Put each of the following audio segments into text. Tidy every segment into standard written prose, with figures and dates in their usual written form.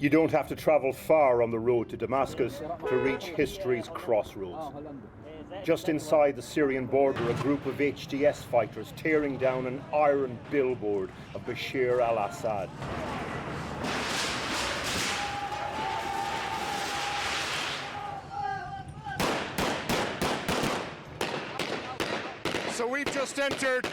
You don't have to travel far on the road to Damascus to reach history's crossroads. Just inside the Syrian border, a group of HTS fighters tearing down an iron billboard of Bashar al-Assad. So we've just entered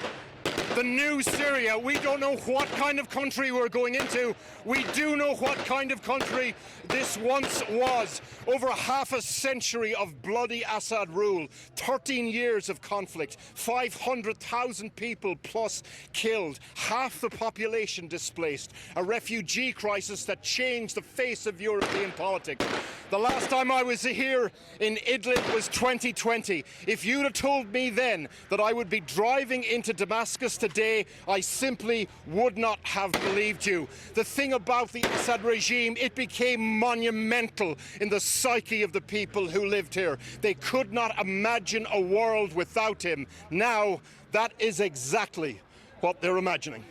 the new Syria. We don't know what kind of country we're going into. We do know what kind of country this once was. Over half a century of bloody Assad rule, 13 years of conflict, 500,000 people plus killed, half the population displaced, a refugee crisis that changed the face of European politics. The last time I was here in Idlib was 2020. If you'd have told me then that I would be driving into Damascus today, I simply would not have believed you. The thing about the Assad regime, it became monumental in the psyche of the people who lived here. They could not imagine a world without him. Now, that is exactly what they're imagining.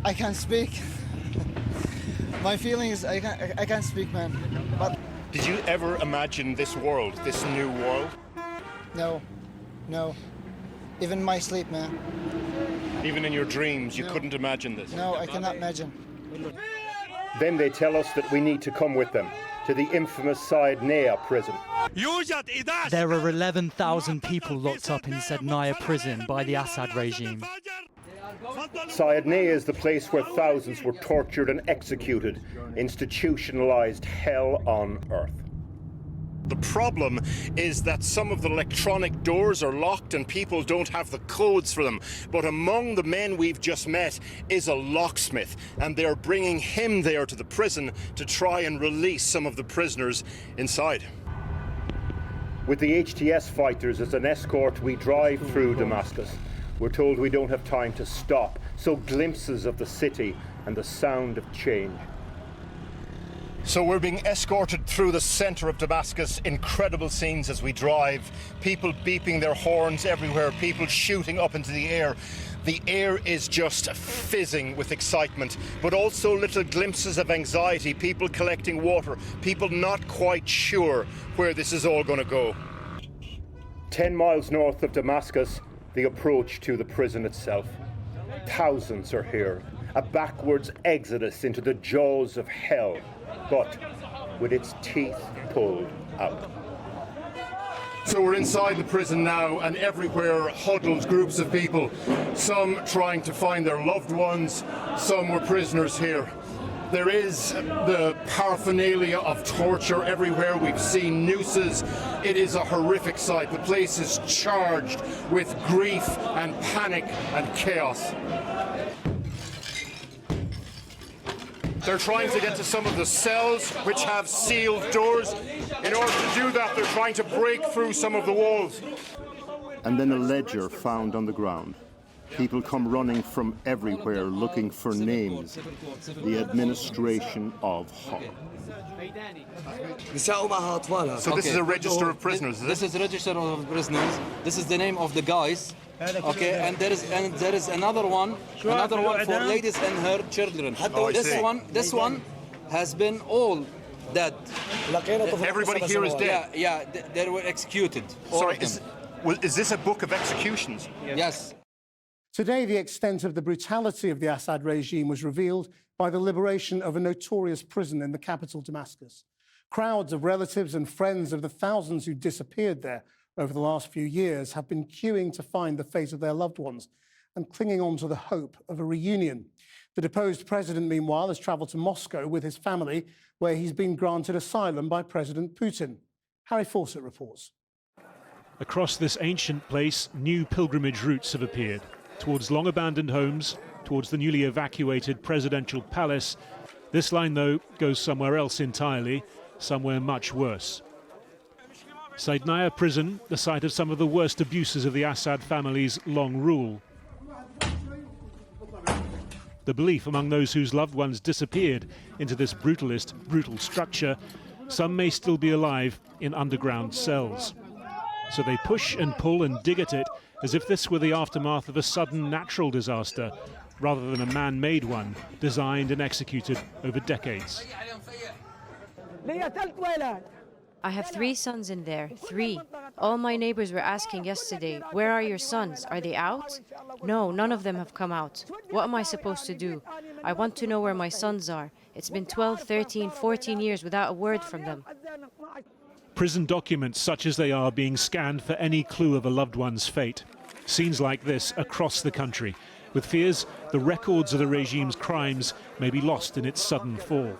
I can't speak. My feeling is I can't speak, man. But did you ever imagine this world, this new world? No. Even in my sleep, man. Even in your dreams, you couldn't imagine this? No, I cannot imagine. Then they tell us that we need to come with them to the infamous Sednaya prison. There are 11,000 people locked up in Sednaya prison by the Assad regime. Sednaya is the place where thousands were tortured and executed, institutionalized hell on earth. The problem is that some of the electronic doors are locked and people don't have the codes for them. But among the men we've just met is a locksmith, and they're bringing him there to the prison to try and release some of the prisoners inside. With the HTS fighters as an escort, we drive through Damascus. We're told we don't have time to stop, so glimpses of the city and the sound of change. So we're being escorted through the center of Damascus. Incredible scenes as we drive. People beeping their horns everywhere, people shooting up into the air. The air is just fizzing with excitement, but also little glimpses of anxiety, people collecting water, people not quite sure where this is all going to go. 10 miles north of Damascus, the approach to the prison itself. Thousands are here, a backwards exodus into the jaws of hell, but with its teeth pulled out. So we're inside the prison now, and everywhere huddled groups of people, some trying to find their loved ones, some were prisoners here. There is the paraphernalia of torture everywhere. We've seen nooses. It is a horrific sight. The place is charged with grief and panic and chaos. They're trying to get to some of the cells which have sealed doors. In order to do that, they're trying to break through some of the walls. And then a ledger found on the ground. People come running from everywhere looking for names. The administration of horror. So this is a register of prisoners, is it? This is a register of prisoners. This is the name of the guys. Okay, and there is another one for ladies and her children. Oh, this one has been all dead. Everybody here is dead. Yeah, they were executed. Sorry, is this a book of executions? Yes. Today, the extent of the brutality of the Assad regime was revealed by the liberation of a notorious prison in the capital, Damascus. Crowds of relatives and friends of the thousands who disappeared there over the last few years have been queuing to find the fate of their loved ones and clinging on to the hope of a reunion. The deposed president, meanwhile, has travelled to Moscow with his family, where he's been granted asylum by President Putin. Harry Fawcett reports. Across this ancient place, new pilgrimage routes have appeared. Towards long-abandoned homes, towards the newly evacuated presidential palace. This line, though, goes somewhere else entirely, somewhere much worse. Sednaya prison, the site of some of the worst abuses of the Assad family's long rule. The belief among those whose loved ones disappeared into this brutal structure, some may still be alive in underground cells. So they push and pull and dig at it as if this were the aftermath of a sudden natural disaster, rather than a man-made one designed and executed over decades. I have 3 sons in there, 3. All my neighbors were asking yesterday, where are your sons? Are they out? No, none of them have come out. What am I supposed to do? I want to know where my sons are. It's been 12, 13, 14 years without a word from them. Prison documents such as they are being scanned for any clue of a loved one's fate. Scenes like this across the country, with fears the records of the regime's crimes may be lost in its sudden fall.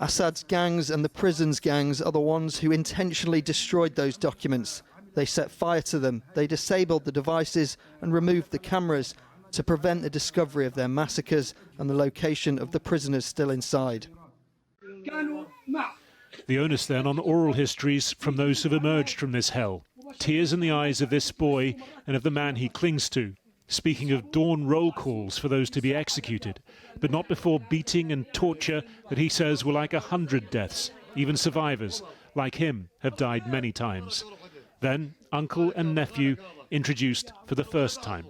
Assad's gangs and the prison's gangs are the ones who intentionally destroyed those documents. They set fire to them, they disabled the devices and removed the cameras to prevent the discovery of their massacres and the location of the prisoners still inside. The onus then on oral histories from those who've emerged from this hell. Tears in the eyes of this boy and of the man he clings to, speaking of dawn roll calls for those to be executed, but not before beating and torture that he says were like 100 deaths. Even survivors, like him, have died many times. Then, uncle and nephew introduced for the first time.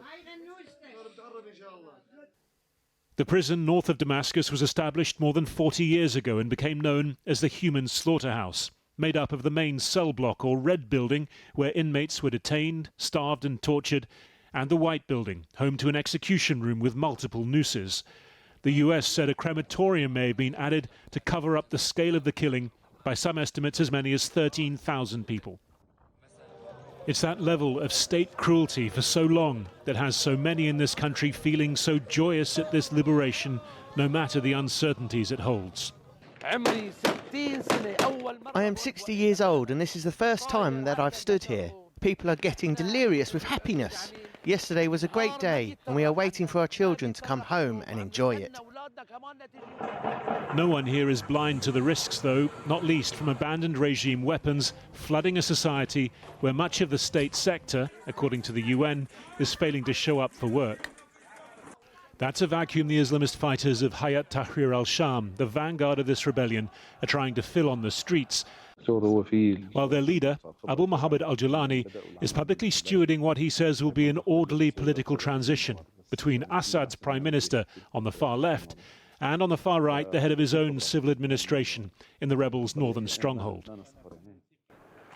The prison north of Damascus was established more than 40 years ago and became known as the Human Slaughterhouse, made up of the main cell block or Red Building, where inmates were detained, starved and tortured, and the White Building, home to an execution room with multiple nooses. The US said a crematorium may have been added to cover up the scale of the killing, by some estimates as many as 13,000 people. It's that level of state cruelty for so long that has so many in this country feeling so joyous at this liberation, no matter the uncertainties it holds. I am 60 years old and this is the first time that I've stood here. People are getting delirious with happiness. Yesterday was a great day and we are waiting for our children to come home and enjoy it. No one here is blind to the risks, though, not least from abandoned regime weapons flooding a society where much of the state sector, according to the UN, is failing to show up for work. That's a vacuum the Islamist fighters of Hayat Tahrir al-Sham, the vanguard of this rebellion, are trying to fill on the streets, while their leader, Abu Muhammad al-Julani, is publicly stewarding what he says will be an orderly political transition between Assad's prime minister on the far left and on the far right, the head of his own civil administration in the rebels' northern stronghold.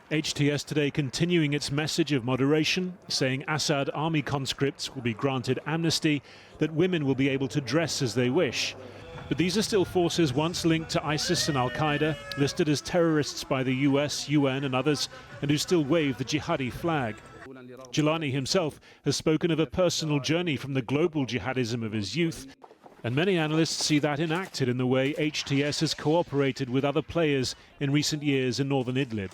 HTS today continuing its message of moderation, saying Assad army conscripts will be granted amnesty, that women will be able to dress as they wish. But these are still forces once linked to ISIS and al-Qaeda, listed as terrorists by the US, UN and others, and who still wave the jihadi flag. Julani himself has spoken of a personal journey from the global jihadism of his youth, and many analysts see that enacted in the way HTS has cooperated with other players in recent years in northern Idlib.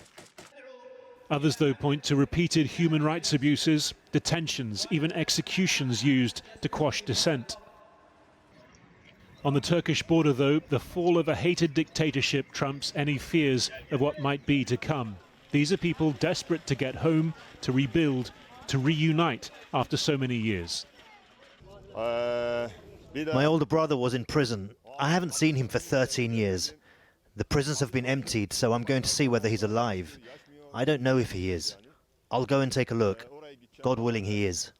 Others, though, point to repeated human rights abuses, detentions, even executions used to quash dissent. On the Turkish border, though, the fall of a hated dictatorship trumps any fears of what might be to come. These are people desperate to get home, to rebuild, to reunite after so many years. My older brother was in prison. I haven't seen him for 13 years. The prisons have been emptied, so I'm going to see whether he's alive. I don't know if he is. I'll go and take a look. God willing, he is.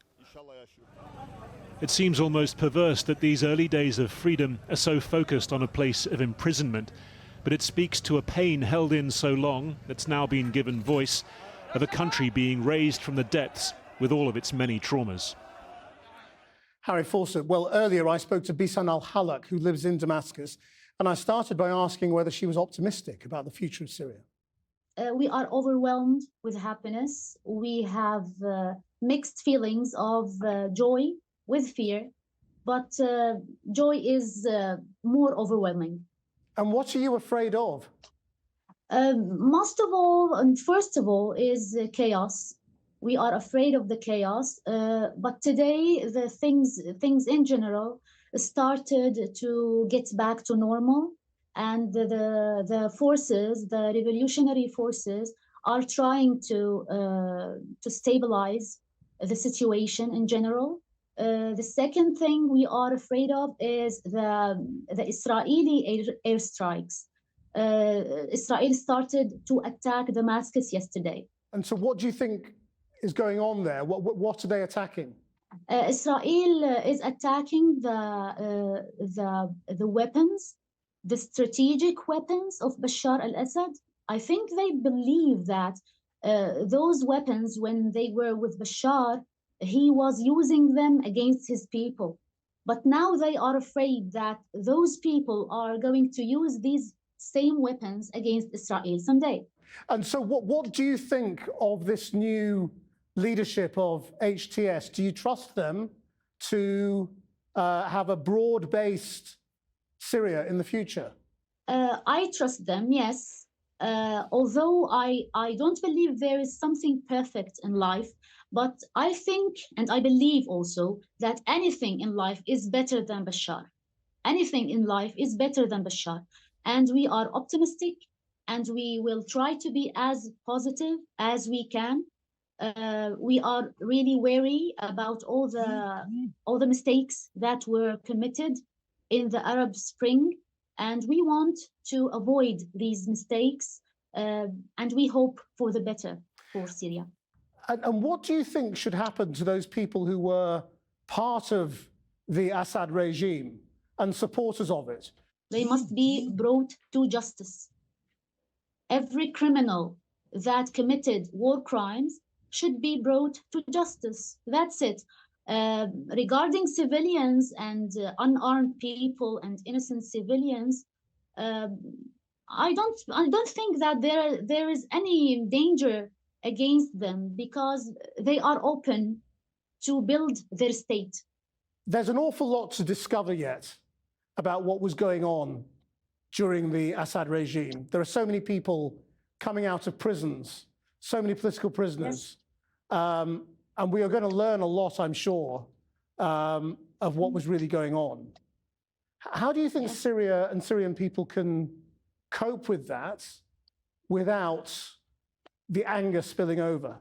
It seems almost perverse that these early days of freedom are so focused on a place of imprisonment, but it speaks to a pain held in so long that's now been given voice, of a country being raised from the depths with all of its many traumas. Harry Fawcett, well, earlier I spoke to Bisan al-Halak, who lives in Damascus, and I started by asking whether she was optimistic about the future of Syria. We are overwhelmed with happiness. We have mixed feelings of joy with fear, but joy is more overwhelming. And what are you afraid of? Most of all, and first of all, is chaos. We are afraid of the chaos, but today the things in general started to get back to normal, and the forces, the revolutionary forces, are trying to stabilize the situation in general. The second thing we are afraid of is the Israeli airstrikes. Israel started to attack Damascus yesterday. And so what do you think is going on there? What are they attacking? Israel is attacking the weapons, the strategic weapons of Bashar al-Assad. I think they believe that those weapons, when they were with Bashar, he was using them against his people. But now they are afraid that those people are going to use these same weapons against Israel someday. And so what do you think of this new leadership of HTS? Do you trust them to have a broad-based Syria in the future? I trust them, yes. Although I don't believe there is something perfect in life, but I think and I believe also that anything in life is better than Bashar. Anything in life is better than Bashar. And we are optimistic and we will try to be as positive as we can. We are really wary about all the mistakes that were committed in the Arab Spring, and we want to avoid these mistakes, and we hope for the better for Syria. And what do you think should happen to those people who were part of the Assad regime and supporters of it? They must be brought to justice. Every criminal that committed war crimes should be brought to justice. That's it. Regarding civilians and unarmed people and innocent civilians, I don't think that there is any danger against them because they are open to build their state. There's an awful lot to discover yet about what was going on during the Assad regime. There are so many people coming out of prisons, so many political prisoners. Yes. And we are going to learn a lot, I'm sure, of what was really going on. How do you think Syria and Syrian people can cope with that without the anger spilling over?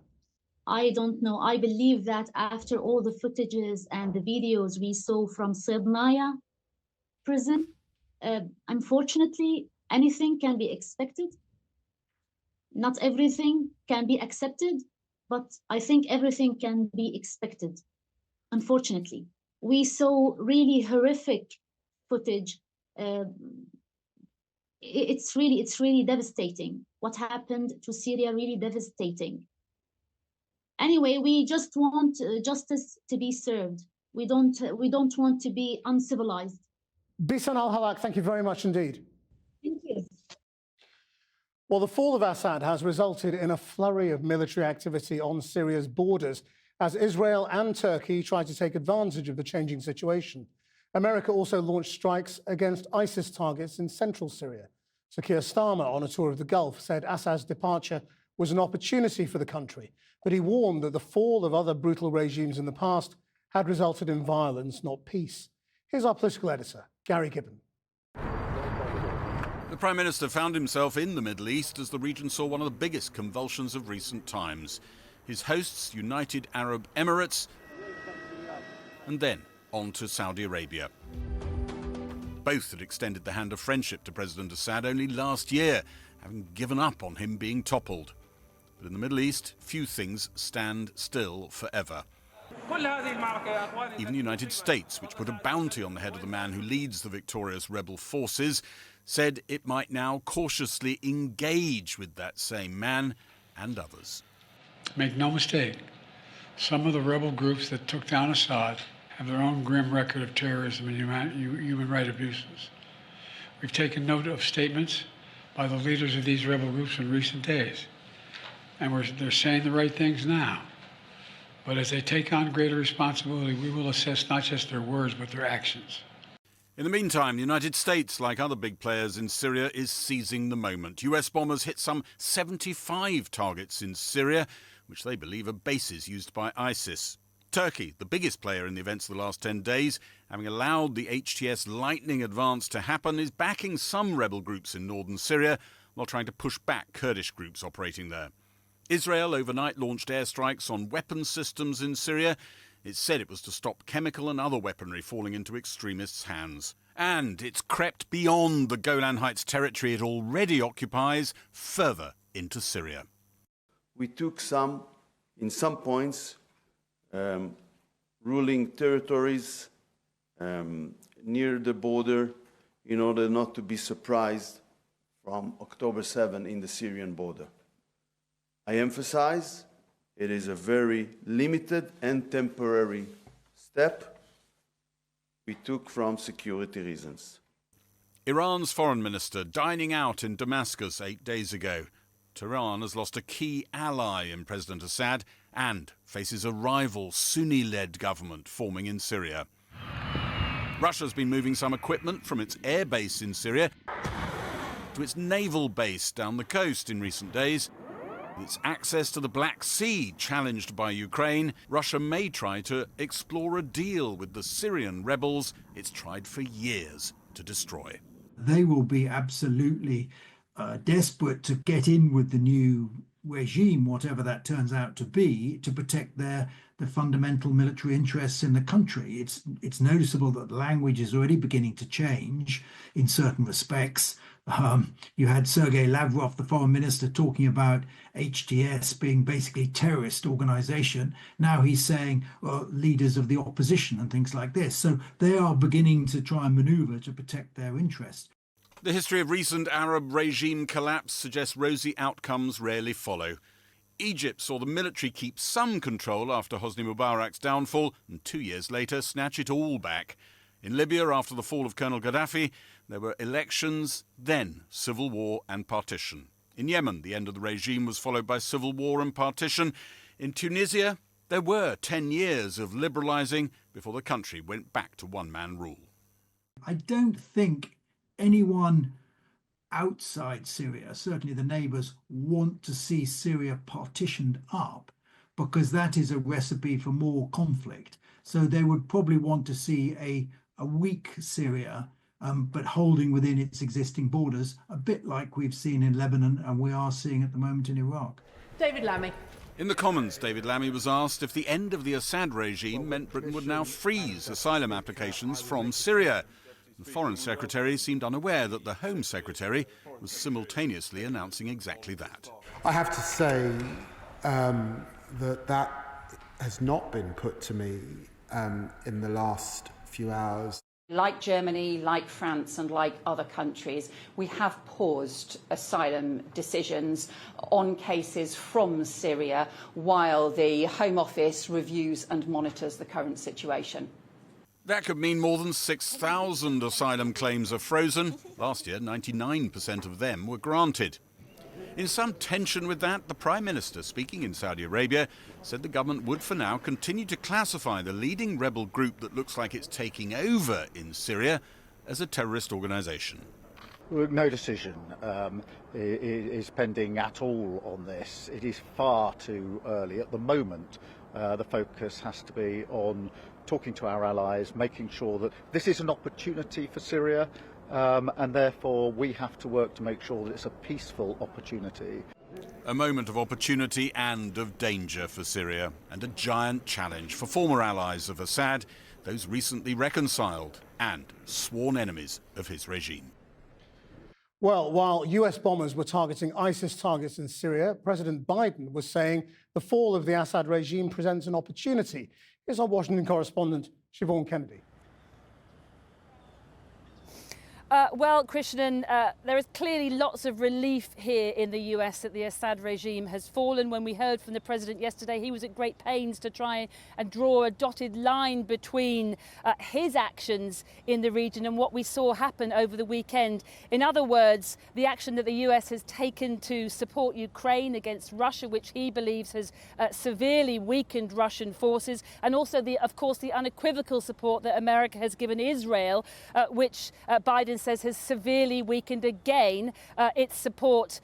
I don't know. I believe that after all the footages and the videos we saw from Sednaya prison, unfortunately, anything can be expected. Not everything can be accepted, but I think everything can be expected. Unfortunately, we saw really horrific footage. It's really devastating. What happened to Syria, really devastating. Anyway, we just want justice to be served. We don't want to be uncivilized. Bisan al-Halak, thank you very much indeed. Thank you. Well, the fall of Assad has resulted in a flurry of military activity on Syria's borders as Israel and Turkey try to take advantage of the changing situation. America also launched strikes against ISIS targets in central Syria. So Keir Starmer, on a tour of the Gulf, said Assad's departure was an opportunity for the country, but he warned that the fall of other brutal regimes in the past had resulted in violence, not peace. Here's our political editor, Gary Gibbon. The Prime Minister found himself in the Middle East as the region saw one of the biggest convulsions of recent times. His hosts, United Arab Emirates, and then on to Saudi Arabia. Both had extended the hand of friendship to President Assad only last year, having given up on him being toppled. But in the Middle East, few things stand still forever. Even the United States, which put a bounty on the head of the man who leads the victorious rebel forces, said it might now cautiously engage with that same man and others. Make no mistake, some of the rebel groups that took down Assad have their own grim record of terrorism and human rights abuses. We've taken note of statements by the leaders of these rebel groups in recent days, and they're saying the right things now. But as they take on greater responsibility, we will assess not just their words, but their actions. In the meantime, the United States, like other big players in Syria, is seizing the moment. US bombers hit some 75 targets in Syria, which they believe are bases used by ISIS. Turkey, the biggest player in the events of the last 10 days, having allowed the HTS lightning advance to happen, is backing some rebel groups in northern Syria while trying to push back Kurdish groups operating there. Israel overnight launched airstrikes on weapons systems in Syria. It said it was to stop chemical and other weaponry falling into extremists' hands. And it's crept beyond the Golan Heights territory it already occupies, further into Syria. We took in some points, ruling territories near the border in order not to be surprised from October 7 in the Syrian border. I emphasize it is a very limited and temporary step we took from security reasons. Iran's foreign minister dining out in Damascus 8 days ago. Tehran has lost a key ally in President Assad and faces a rival Sunni-led government forming in Syria. Russia's been moving some equipment from its air base in Syria to its naval base down the coast in recent days. With its access to the Black Sea challenged by Ukraine, Russia may try to explore a deal with the Syrian rebels it's tried for years to destroy. They will be absolutely desperate to get in with the new regime, whatever that turns out to be, to protect the fundamental military interests in the country. It's noticeable that the language is already beginning to change in certain respects. You had Sergei Lavrov, the foreign minister, talking about HTS being basically terrorist organization. Now he's saying leaders of the opposition and things like this. So they are beginning to try and maneuver to protect their interests. The history of recent Arab regime collapse suggests rosy outcomes rarely follow. Egypt saw the military keep some control after Hosni Mubarak's downfall and 2 years later snatch it all back. In Libya, after the fall of Colonel Gaddafi, there were elections, then civil war and partition. In Yemen, the end of the regime was followed by civil war and partition. In Tunisia, there were 10 years of liberalising before the country went back to one-man rule. I don't think anyone outside Syria, certainly the neighbours, want to see Syria partitioned up, because that is a recipe for more conflict. So they would probably want to see a weak Syria, but holding within its existing borders, a bit like we've seen in Lebanon and we are seeing at the moment in Iraq. David Lammy. In the Commons, David Lammy was asked if the end of the Assad regime meant Britain would now freeze asylum applications from Syria. The Foreign Secretary seemed unaware that the Home Secretary was simultaneously announcing exactly that. I have to say that has not been put to me in the last few hours. Like Germany, like France and like other countries, we have paused asylum decisions on cases from Syria while the Home Office reviews and monitors the current situation. That could mean more than 6,000 asylum claims are frozen. Last year, 99% of them were granted. In some tension with that, the Prime Minister, speaking in Saudi Arabia, said the government would for now continue to classify the leading rebel group that looks like it's taking over in Syria as a terrorist organisation. No decision is pending at all on this. It is far too early. At the moment, the focus has to be on talking to our allies, making sure that this is an opportunity for Syria, and therefore we have to work to make sure that it's a peaceful opportunity. A moment of opportunity and of danger for Syria, and a giant challenge for former allies of Assad, those recently reconciled and sworn enemies of his regime. Well, while US bombers were targeting ISIS targets in Syria, President Biden was saying the fall of the Assad regime presents an opportunity. Here's our Washington correspondent, Siobhan Kennedy. Well, Krishnan, there is clearly lots of relief here in the US that the Assad regime has fallen. When we heard from the president yesterday, he was at great pains to try and draw a dotted line between his actions in the region and what we saw happen over the weekend. In other words, the action that the US has taken to support Ukraine against Russia, which he believes has severely weakened Russian forces, and also, of course, the unequivocal support that America has given Israel, which Biden says has severely weakened again its support,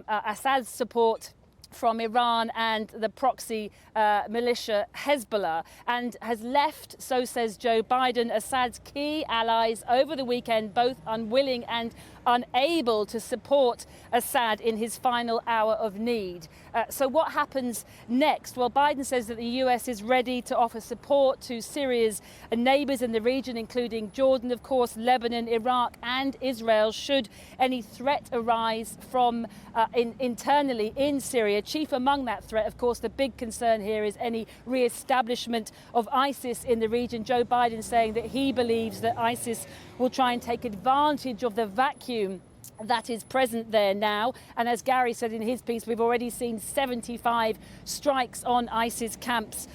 Assad's support from Iran and the proxy militia Hezbollah, and has left, so says Joe Biden, Assad's key allies over the weekend both unwilling and unable to support Assad in his final hour of need. So what happens next? Well, Biden says that the US is ready to offer support to Syria's neighbors in the region, including Jordan, of course, Lebanon, Iraq and Israel, should any threat arise from internally in Syria. Chief among that threat, of course, the big concern here is any re-establishment of ISIS in the region. Joe Biden saying that he believes that ISIS will try and take advantage of the vacuum that is present there now. And as Gary said in his piece, we've already seen 75 strikes on ISIS camps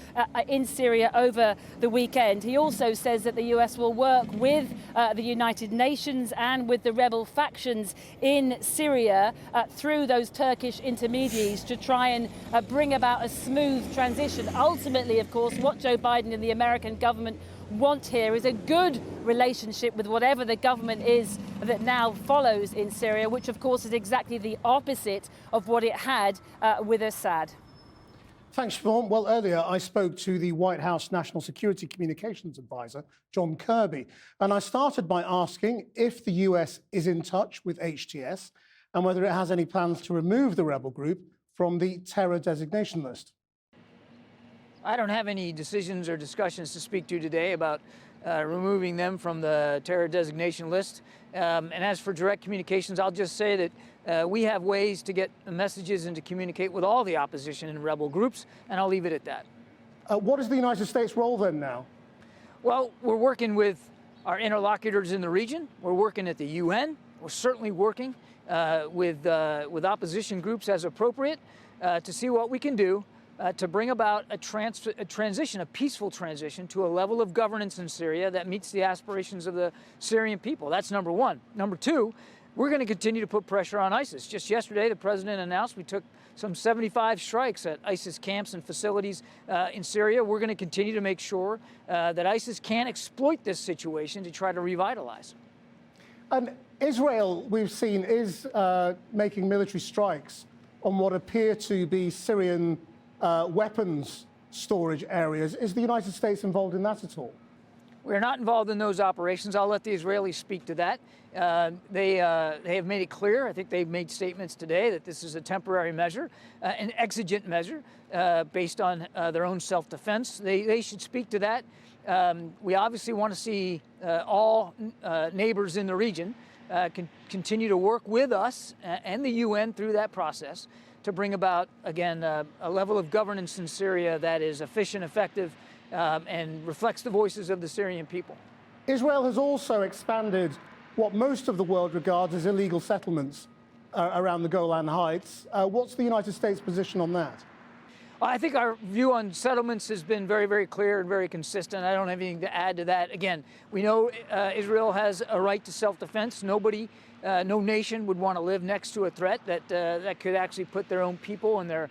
in Syria over the weekend. He also says that the US will work with the United Nations and with the rebel factions in Syria through those Turkish intermediaries to try and bring about a smooth transition. Ultimately, of course, what Joe Biden and the American government want here is a good relationship with whatever the government is that now follows in Syria, which of course is exactly the opposite of what it had with Assad. Thanks, Siobhan. Well, earlier I spoke to the White House National Security Communications Advisor, John Kirby, and I started by asking if the US is in touch with HTS and whether it has any plans to remove the rebel group from the terror designation list. I don't have any decisions or discussions to speak to today about removing them from the terror designation list. And as for direct communications, I'll just say that we have ways to get messages and to communicate with all the opposition and rebel groups, and I'll leave it at that. What is the United States' role then now? Well, we're working with our interlocutors in the region. We're working at the UN. We're certainly working with opposition groups as appropriate to see what we can do to bring about a transition, a peaceful transition to a level of governance in Syria that meets the aspirations of the Syrian people. That's number one. Number two, we're going to continue to put pressure on ISIS. Just yesterday, the president announced we took some 75 strikes at ISIS camps and facilities in Syria. We're going to continue to make sure that ISIS can't exploit this situation to try to revitalize. And Israel, we've seen, is making military strikes on what appear to be Syrian weapons storage areas. Is the United States involved in that at all? We're not involved in those operations. I'll let the Israelis speak to that. They have made it clear, I think they've made statements today, that this is a temporary measure, an exigent measure based on their own self-defense. They should speak to that. We obviously want to see all neighbors in the region continue to work with us and the UN through that process to bring about, again, a level of governance in Syria that is efficient, effective, and reflects the voices of the Syrian people. Israel has also expanded what most of the world regards as illegal settlements around the Golan Heights. What's the United States' position on that? I think our view on settlements has been very, very clear and very consistent. I don't have anything to add to that. Again, we know Israel has a right to self-defense. Nobody, no nation would want to live next to a threat that could actually put their own people and their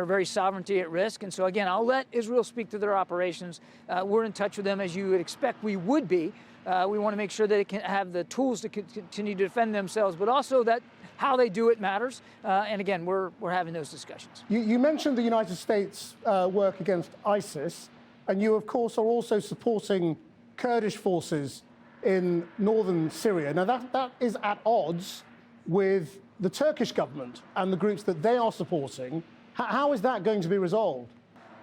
very sovereignty at risk. And so, again, I'll let Israel speak to their operations. We're in touch with them as you would expect we would be. We want to make sure that they can have the tools to continue to defend themselves, but also that how they do it matters. And again, we're having those discussions. You mentioned the United States work against ISIS, and you, of course, are also supporting Kurdish forces in northern Syria. Now, that is at odds with the Turkish government and the groups that they are supporting. How is that going to be resolved?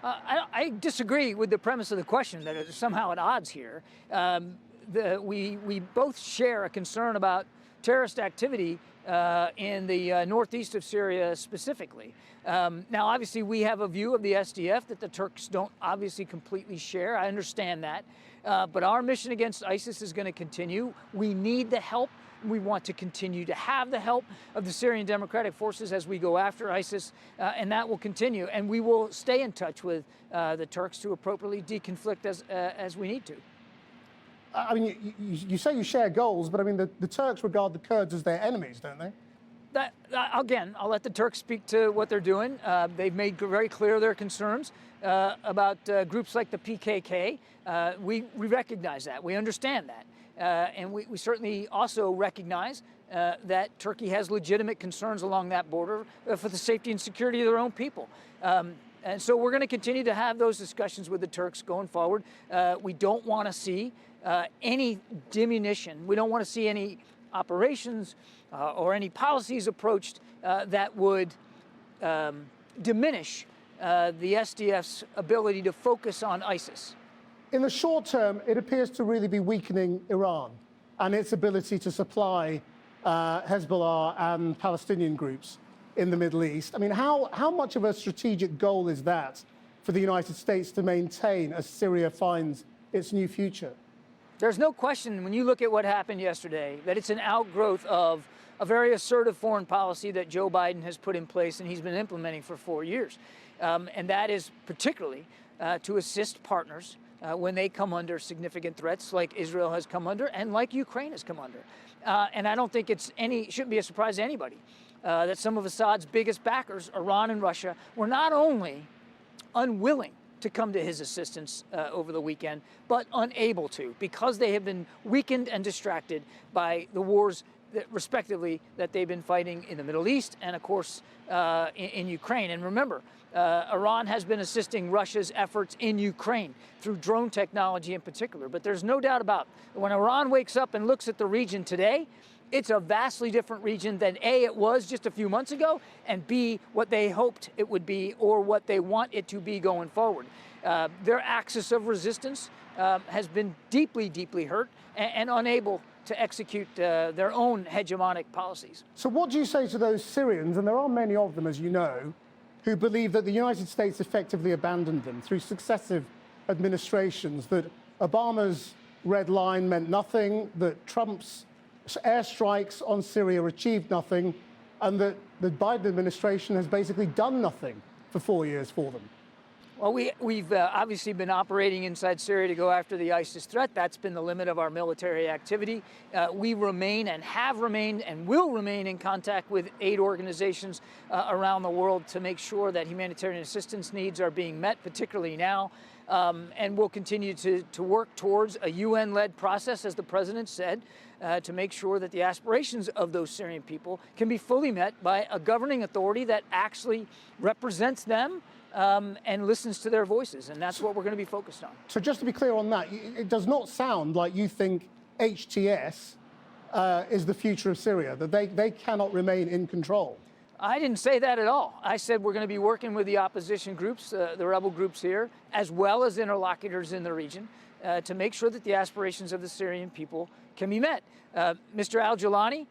I disagree with the premise of the question that it's somehow at odds here. We both share a concern about terrorist activity in the northeast of Syria specifically. Now, obviously, we have a view of the SDF that the Turks don't obviously completely share. I understand that. But our mission against ISIS is going to continue. We need the help. We want to continue to have the help of the Syrian Democratic Forces as we go after ISIS, and that will continue. And we will stay in touch with the Turks to appropriately deconflict as we need to. I mean, you say you share goals, but I mean, the Turks regard the Kurds as their enemies, don't they? Again, I'll let the Turks speak to what they're doing. They've made very clear their concerns about groups like the PKK. We recognize that. We understand that. And we certainly also recognize that Turkey has legitimate concerns along that border for the safety and security of their own people. And so we're going to continue to have those discussions with the Turks going forward. We don't want to see any diminution. We don't want to see any operations or any policies approached that would diminish the SDF's ability to focus on ISIS. In the short term, it appears to really be weakening Iran and its ability to supply Hezbollah and Palestinian groups in the Middle East. I mean, how much of a strategic goal is that for the United States to maintain as Syria finds its new future? There's no question when you look at what happened yesterday that it's an outgrowth of a very assertive foreign policy that Joe Biden has put in place and he's been implementing for 4 years. And that is particularly to assist partners when they come under significant threats like Israel has come under and like Ukraine has come under. And I don't think shouldn't be a surprise to anybody that some of Assad's biggest backers, Iran and Russia, were not only unwilling to come to his assistance over the weekend, but unable to because they have been weakened and distracted by the wars respectively that they've been fighting in the Middle East and, of course, in Ukraine. And remember, Iran has been assisting Russia's efforts in Ukraine through drone technology in particular. But there's no doubt about it. When Iran wakes up and looks at the region today, it's a vastly different region than A, it was just a few months ago, and B, what they hoped it would be or what they want it to be going forward. Their axis of resistance has been deeply, deeply hurt and unable to execute their own hegemonic policies. So what do you say to those Syrians, and there are many of them, as you know, who believe that the United States effectively abandoned them through successive administrations, that Obama's red line meant nothing, that Trump's airstrikes on Syria achieved nothing, and that the Biden administration has basically done nothing for 4 years for them? Well, we've obviously been operating inside Syria to go after the ISIS threat. That's been the limit of our military activity. We remain and have remained and will remain in contact with aid organizations around the world to make sure that humanitarian assistance needs are being met, particularly now. And we'll continue to work towards a UN-led process, as the president said, to make sure that the aspirations of those Syrian people can be fully met by a governing authority that actually represents them and listens to their voices. And that's what we're going to be focused on. So just to be clear on that, it does not sound like you think HTS is the future of Syria, that they cannot remain in control. I didn't say that at all. I said we're going to be working with the opposition groups, the rebel groups here, as well as interlocutors in the region, to make sure that the aspirations of the Syrian people can be met. Mr. al-Jilani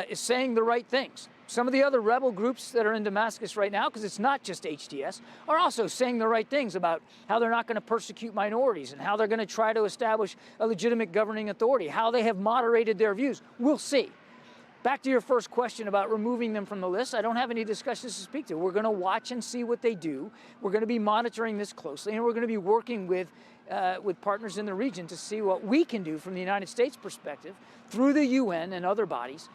is saying the right things. Some of the other rebel groups that are in Damascus right now, because it's not just HTS, are also saying the right things about how they're not going to persecute minorities and how they're going to try to establish a legitimate governing authority, how they have moderated their views. We'll see. Back to your first question about removing them from the list, I don't have any discussions to speak to. We're going to watch and see what they do. We're going to be monitoring this closely, and we're going to be working with partners in the region to see what we can do from the United States perspective through the UN and other bodies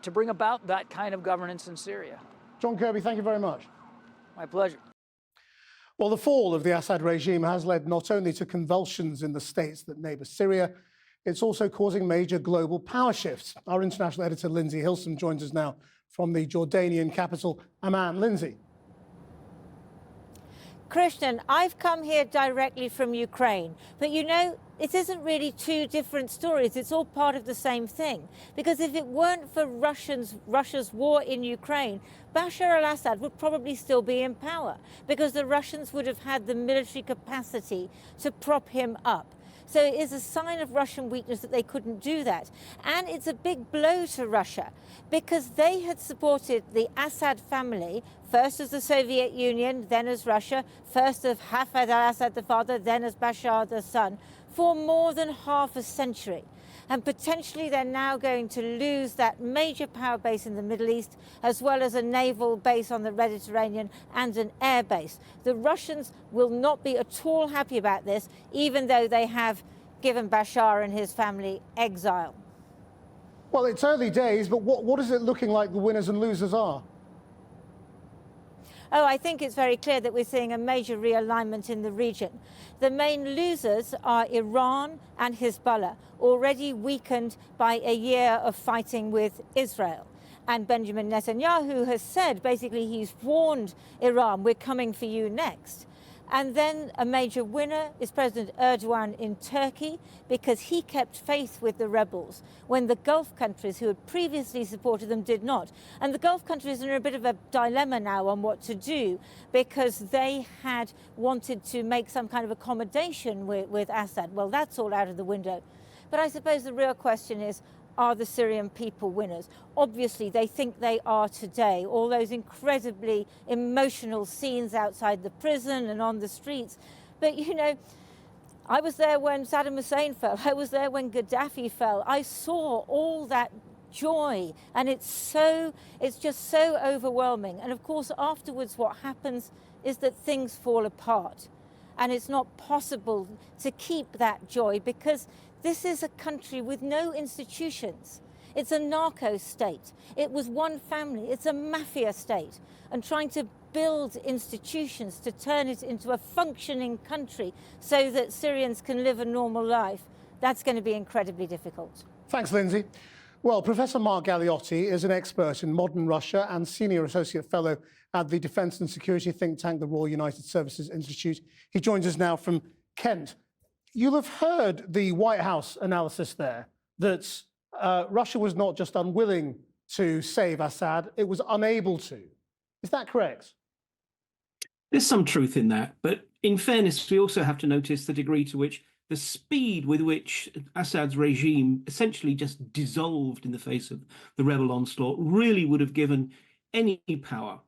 to bring about that kind of governance in Syria. John Kirby, thank you very much. My pleasure. Well, the fall of the Assad regime has led not only to convulsions in the states that neighbour Syria, it's also causing major global power shifts. Our international editor, Lindsay Hewson, joins us now from the Jordanian capital, Amman. Lindsay. Christian, I've come here directly from Ukraine, but you know, it isn't really two different stories. It's all part of the same thing. Because if it weren't for Russia's war in Ukraine, Bashar al-Assad would probably still be in power, because the Russians would have had the military capacity to prop him up. So it is a sign of Russian weakness that they couldn't do that. And it's a big blow to Russia, because they had supported the Assad family, first as the Soviet Union, then as Russia, first as Hafez al-Assad the father, then as Bashar the son, for more than half a century. And potentially they're now going to lose that major power base in the Middle East, as well as a naval base on the Mediterranean and an air base. The Russians will not be at all happy about this, even though they have given Bashar and his family exile. Well, it's early days, but what is it looking like the winners and losers are? Oh, I think it's very clear that we're seeing a major realignment in the region. The main losers are Iran and Hezbollah, already weakened by a year of fighting with Israel. And Benjamin Netanyahu has said, basically, he's warned Iran, we're coming for you next. And then a major winner is President Erdogan in Turkey, because he kept faith with the rebels when the Gulf countries who had previously supported them did not. And the Gulf countries are in a bit of a dilemma now on what to do, because they had wanted to make some kind of accommodation with Assad. Well, that's all out of the window. But I suppose the real question is, are the Syrian people winners? Obviously, they think they are today. All those incredibly emotional scenes outside the prison and on the streets. But, you know, I was there when Saddam Hussein fell. I was there when Gaddafi fell. I saw all that joy, and it's just so overwhelming. And of course, afterwards, what happens is that things fall apart. And it's not possible to keep that joy, because this is a country with no institutions. It's a narco state. It was one family. It's a mafia state. And trying to build institutions to turn it into a functioning country so that Syrians can live a normal life, that's going to be incredibly difficult. Thanks, Lindsay. Well, Professor Mark Galeotti is an expert in modern Russia and Senior Associate Fellow at the Defence and Security think tank, the Royal United Services Institute. He joins us now from Kent. You'll have heard the White House analysis there that Russia was not just unwilling to save Assad, it was unable to. Is that correct? There's some truth in that, but in fairness, we also have to notice the degree to which the speed with which Assad's regime essentially just dissolved in the face of the rebel onslaught really would have given any power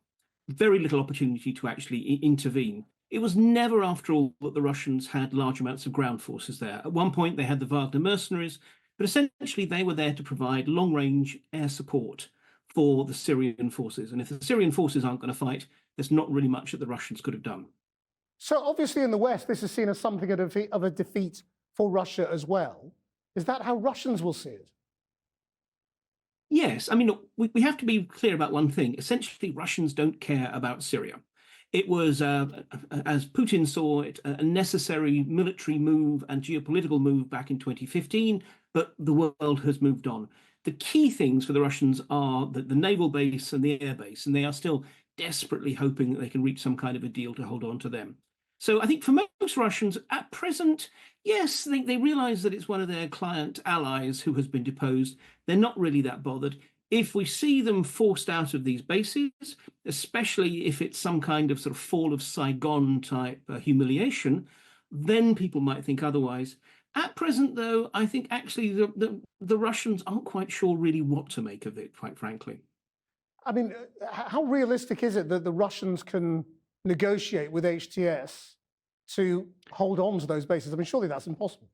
very little opportunity to actually intervene. It was never, after all, that the Russians had large amounts of ground forces there. At one point, they had the Wagner mercenaries, but essentially they were there to provide long-range air support for the Syrian forces. And if the Syrian forces aren't going to fight, there's not really much that the Russians could have done. So obviously in the West, this is seen as something of a defeat for Russia as well. Is that how Russians will see it? Yes. I mean, look, we have to be clear about one thing. Essentially, Russians don't care about Syria. It was, as Putin saw it, a necessary military move and geopolitical move back in 2015, but the world has moved on. The key things for the Russians are the naval base and the air base, and they are still desperately hoping that they can reach some kind of a deal to hold on to them. So I think for most Russians at present, yes, they realize that it's one of their client allies who has been deposed. They're not really that bothered. If we see them forced out of these bases, especially if it's some kind of sort of fall of Saigon type humiliation, then people might think otherwise. At present, though, I think actually the Russians aren't quite sure really what to make of it, quite frankly. I mean, how realistic is it that the Russians can negotiate with HTS to hold on to those bases? I mean, surely that's impossible.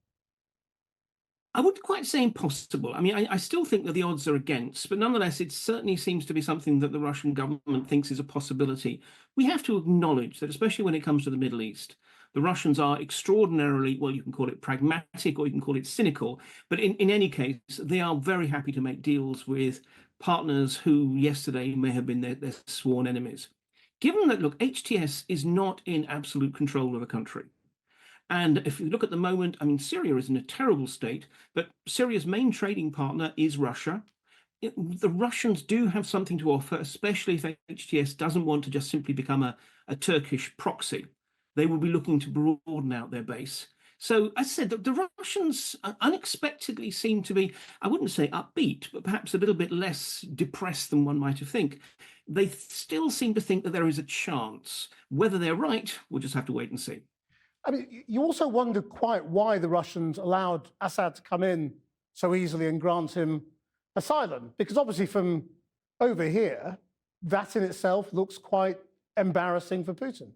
I wouldn't quite say impossible. I mean, I still think that the odds are against, but nonetheless, it certainly seems to be something that the Russian government thinks is a possibility. We have to acknowledge that, especially when it comes to the Middle East, the Russians are extraordinarily, well, you can call it pragmatic or you can call it cynical, but in any case, they are very happy to make deals with partners who yesterday may have been their sworn enemies. Given that, look, HTS is not in absolute control of a country. And if you look at the moment, I mean, Syria is in a terrible state, but Syria's main trading partner is Russia. The Russians do have something to offer, especially if HTS doesn't want to just simply become a Turkish proxy. They will be looking to broaden out their base. So as I said, the Russians unexpectedly seem to be, I wouldn't say upbeat, but perhaps a little bit less depressed than one might have think. They still seem to think that there is a chance. Whether they're right, we'll just have to wait and see. I mean, you also wonder quite why the Russians allowed Assad to come in so easily and grant him asylum, because obviously from over here, that in itself looks quite embarrassing for Putin.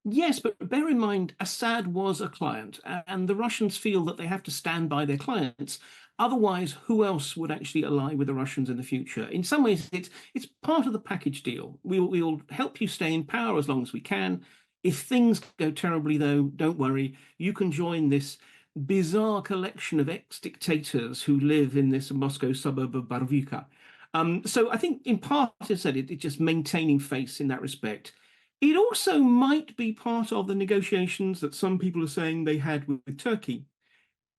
Yes, but bear in mind, Assad was a client, and the Russians feel that they have to stand by their clients. Otherwise, who else would actually ally with the Russians in the future? In some ways, it's part of the package deal. We'll help you stay in power as long as we can. If things go terribly, though, don't worry. You can join this bizarre collection of ex-dictators who live in this Moscow suburb of Barvika. So I think in part, as I said, it's just maintaining face in that respect. It also might be part of the negotiations that some people are saying they had with Turkey,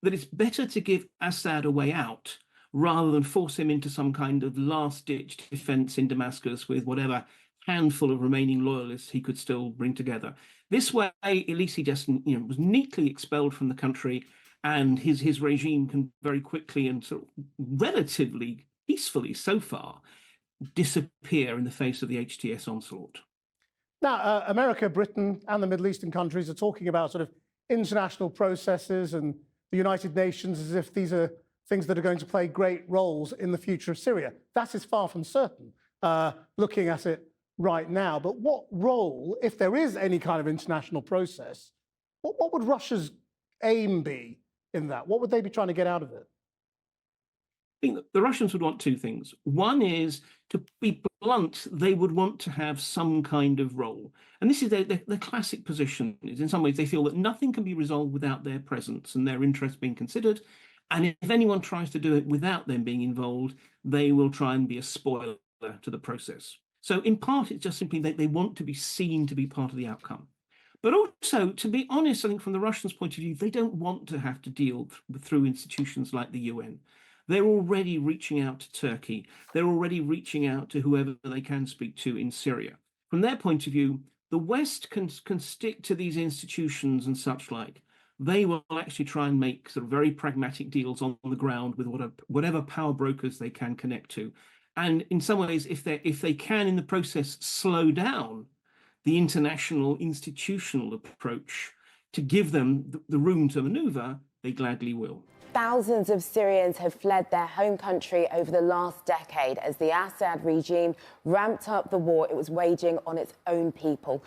that it's better to give Assad a way out rather than force him into some kind of last-ditch defense in Damascus with whatever handful of remaining loyalists he could still bring together. This way, at least he just was neatly expelled from the country, and his regime can very quickly and sort of relatively peacefully so far disappear in the face of the HTS onslaught. Now, America, Britain, and the Middle Eastern countries are talking about sort of international processes and the United Nations as if these are things that are going to play great roles in the future of Syria. That is far from certain, looking at it right now. But what role, if there is any kind of international process, what would Russia's aim be in that? What would they be trying to get out of it? I think that the Russians would want two things. One is, to be blunt, they would want to have some kind of role. And this is their classic position. Is in some ways, they feel that nothing can be resolved without their presence and their interests being considered. And if anyone tries to do it without them being involved, they will try and be a spoiler to the process. So in part, it's just simply that they want to be seen to be part of the outcome. But also, to be honest, I think from the Russians' point of view, they don't want to have to deal through institutions like the UN. They're already reaching out to Turkey. They're already reaching out to whoever they can speak to in Syria. From their point of view, the West can stick to these institutions and such like. They will actually try and make sort of very pragmatic deals on the ground with whatever power brokers they can connect to. And in some ways, if they can in the process slow down the international institutional approach to give them the room to maneuver, they gladly will. Thousands of Syrians have fled their home country over the last decade as the Assad regime ramped up the war it was waging on its own people.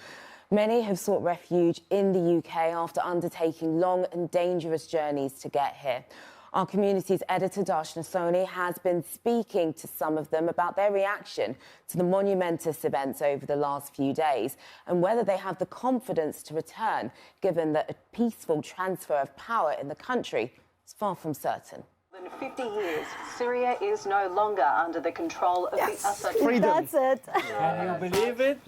Many have sought refuge in the UK after undertaking long and dangerous journeys to get here. Our community's editor, Darshna Soni, has been speaking to some of them about their reaction to the monumentous events over the last few days and whether they have the confidence to return, given that a peaceful transfer of power in the country is far from certain. In 50 years, Syria is no longer under the control of the Assad. Freedom. That's it. Can you believe it?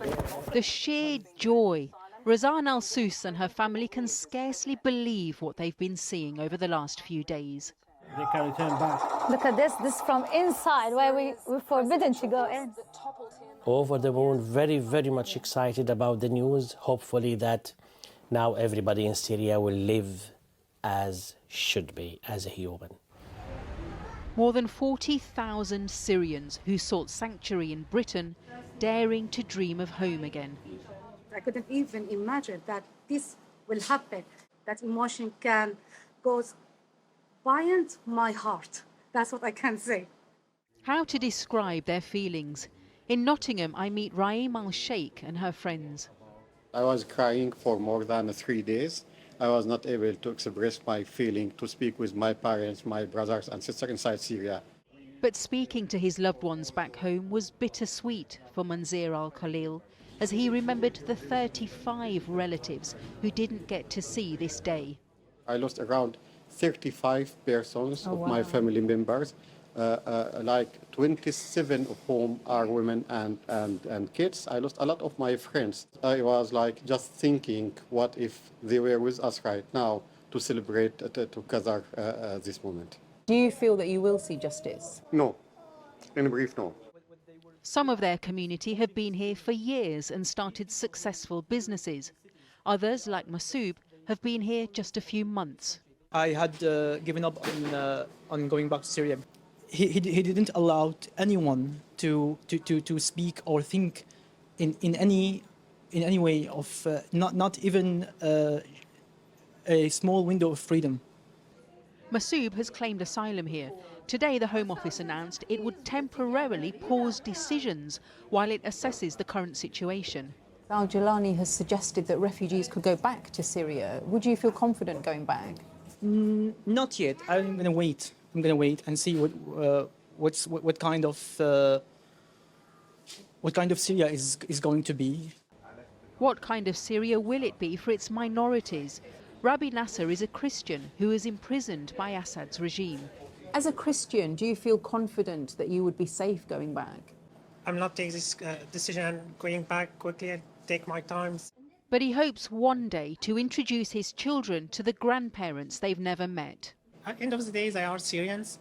The sheer joy. Razan al-Sus and her family can scarcely believe what they've been seeing over the last few days. They can return back. Look at this from inside, where we're forbidden to go in. Over the moon, very, very much excited about the news. Hopefully that now everybody in Syria will live as should be, as a human. More than 40,000 Syrians who sought sanctuary in Britain, daring to dream of home again. I couldn't even imagine that this will happen. That emotion can go beyond my heart. That's what I can say. How to describe their feelings? In Nottingham, I meet Raim al-Sheikh and her friends. I was crying for more than 3 days. I was not able to express my feeling, to speak with my parents, my brothers and sisters inside Syria. But speaking to his loved ones back home was bittersweet for Manzir al-Khalil, as he remembered the 35 relatives who didn't get to see this day. I lost around 35 persons of my family members, like 27 of whom are women and kids. I lost a lot of my friends. I was like just thinking, what if they were with us right now to celebrate together this moment. Do you feel that you will see justice? No. In brief, no. Some of their community have been here for years and started successful businesses. Others, like Masoub, have been here just a few months. I had given up on going back to Syria. He didn't allow anyone to speak or think in any way of not even a small window of freedom. Masoub has claimed asylum here. Today, the Home Office announced it would temporarily pause decisions while it assesses the current situation. Al-Jilani has suggested that refugees could go back to Syria. Would you feel confident going back? Not yet. I'm going to wait. I'm going to wait and see what kind of Syria is going to be. What kind of Syria will it be for its minorities? Rabbi Nasser is a Christian who is imprisoned by Assad's regime. As a Christian, do you feel confident that you would be safe going back? I'm not taking this decision. I'm going back quickly and take my time. But he hopes one day to introduce his children to the grandparents they've never met. At the end of the day, they are Syrians.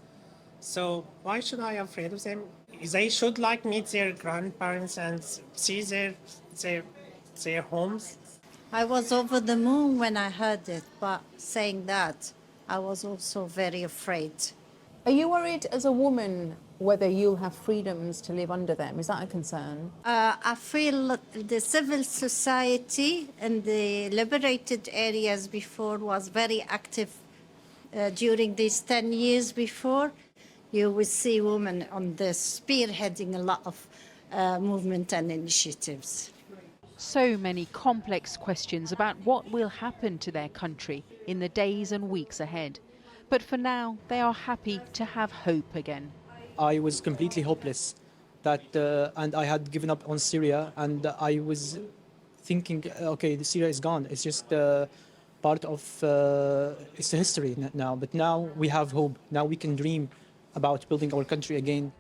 So why should I be afraid of them? they should like meet their grandparents and see their homes. I was over the moon when I heard it, but saying that, I was also very afraid. Are you worried as a woman whether you'll have freedoms to live under them? Is that a concern? I feel the civil society in the liberated areas before was very active during these 10 years before. You will see women on the spearheading a lot of movement and initiatives. So many complex questions about what will happen to their country in the days and weeks ahead. But for now, they are happy to have hope again. I was completely hopeless, and I had given up on Syria, and I was thinking, okay, Syria is gone. It's just part of it's history now. But now we have hope. Now we can dream about building our country again.